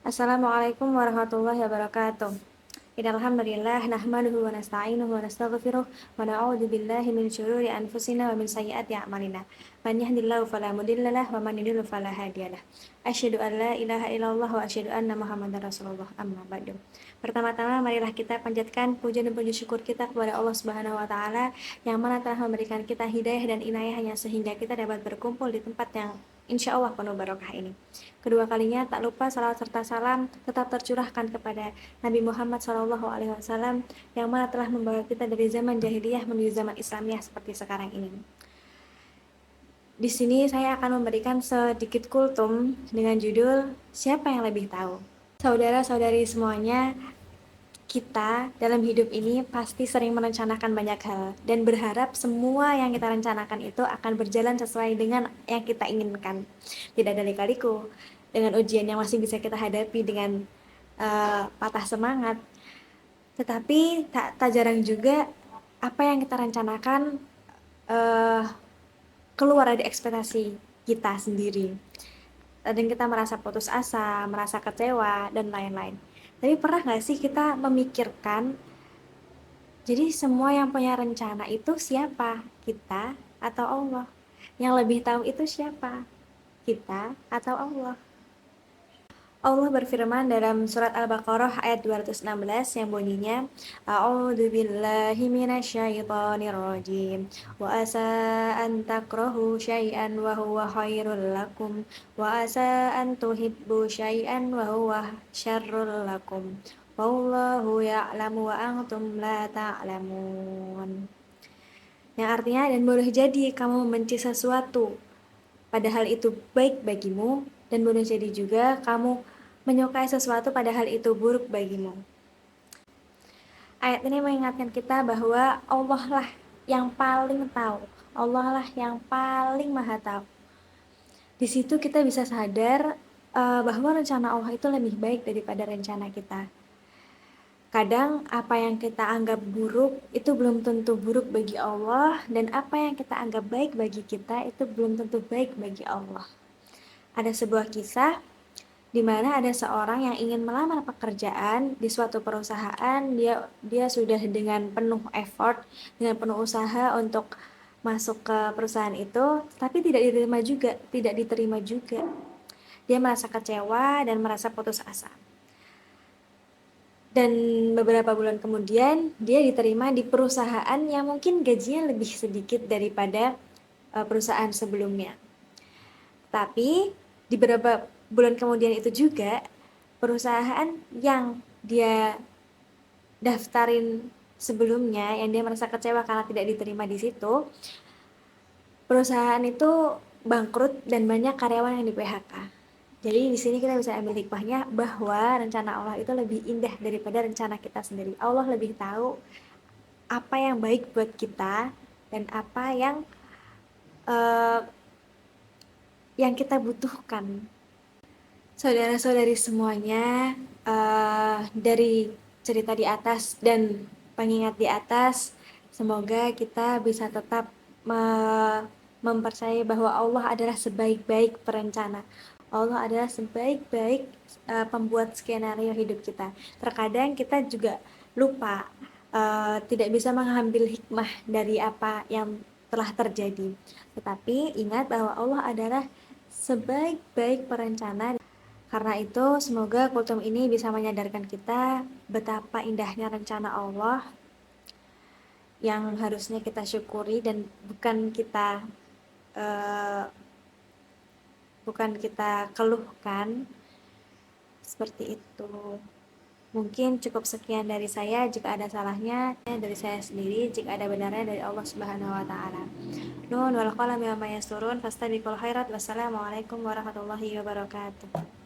Assalamualaikum warahmatullahi wabarakatuh. Innal hamdalillah nahmaduhu wa nasta'inuhu wa nastaghfiruh wa na'udzu billahi min syururi anfusina wa min sayyiati a'malina. Man yahdihillahu fala mudhillalah wa man yudhlil fala hadiyalah. Asyhadu an la ilaha illallah wa asyhadu anna Muhammadar Rasulullah. Amma ba'du. Pertama-tama marilah kita panjatkan puja dan puji syukur kita kepada Allah Subhanahu wa taala yang mana telah memberikan kita hidayah dan inayahnya sehingga kita dapat berkumpul di tempat yang insya Allah penuh barokah ini. Kedua kalinya tak lupa salawat serta salam tetap tercurahkan kepada Nabi Muhammad SAW yang mana telah membawa kita dari zaman jahiliyah menuju zaman Islamiyah seperti sekarang ini. Di sini saya akan memberikan sedikit kultum dengan judul Siapa yang lebih tahu? Saudara-saudari semuanya, kita dalam hidup ini pasti sering merencanakan banyak hal dan berharap semua yang kita rencanakan itu akan berjalan sesuai dengan yang kita inginkan. Tidak ada lika-liku, dengan ujian yang masih bisa kita hadapi dengan patah semangat. Tetapi tak jarang juga apa yang kita rencanakan keluar dari ekspektasi kita sendiri. Dan kita merasa putus asa, merasa kecewa, dan lain-lain. Tapi pernah gak sih kita memikirkan, jadi semua yang punya rencana itu siapa? Kita atau Allah? Yang lebih tahu itu siapa? Kita atau Allah? Allah berfirman dalam surat Al-Baqarah ayat 216 yang bunyinya A'udzu billahi minasyaitonir rajim wa asa an takrahu syai'an wa huwa khairul lakum wa asa an tuhibbu syai'an wa huwa syarrul lakum wallahu ya'lamu wa antum la ta'lamun. Yang artinya, dan boleh jadi kamu membenci sesuatu padahal itu baik bagimu, dan boleh jadi juga kamu menyukai sesuatu padahal itu buruk bagimu. Ayat ini mengingatkan kita bahwa Allah lah yang paling tahu, Allah lah yang paling maha tahu. Di situ kita bisa sadar bahwa rencana Allah itu lebih baik daripada rencana kita. Kadang apa yang kita anggap buruk itu belum tentu buruk bagi Allah, dan apa yang kita anggap baik bagi kita itu belum tentu baik bagi Allah. Ada sebuah kisah di mana ada seorang yang ingin melamar pekerjaan di suatu perusahaan. Dia sudah dengan penuh effort, dengan penuh usaha untuk masuk ke perusahaan itu, tapi tidak diterima juga. Dia merasa kecewa dan merasa putus asa. Dan beberapa bulan kemudian dia diterima di perusahaan yang mungkin gajinya lebih sedikit daripada perusahaan sebelumnya. Tapi di beberapa bulan kemudian itu juga perusahaan yang dia daftarin sebelumnya, yang dia merasa kecewa karena tidak diterima di situ, perusahaan itu bangkrut dan banyak karyawan yang di PHK. Jadi di sini kita bisa ambil hikmahnya bahwa rencana Allah itu lebih indah daripada rencana kita sendiri. Allah lebih tahu apa yang baik buat kita dan apa yang kita butuhkan. Saudara-saudari semuanya, dari cerita di atas dan pengingat di atas, semoga kita bisa tetap mempercayai bahwa Allah adalah sebaik-baik perencana. Allah adalah sebaik-baik pembuat skenario hidup kita. Terkadang kita juga lupa, tidak bisa mengambil hikmah dari apa yang telah terjadi. Tetapi ingat bahwa Allah adalah sebaik-baik perencana. Karena itu semoga kultum ini bisa menyadarkan kita betapa indahnya rencana Allah yang harusnya kita syukuri dan bukan kita keluhkan. Seperti itu. Mungkin cukup sekian dari saya. Jika ada salahnya dari saya sendiri, jika ada benarnya dari Allah Subhanahu wa taala. Nun wal qalami wa ma yasturun fastabiqul khairat. Wassalamualaikum warahmatullahi wabarakatuh.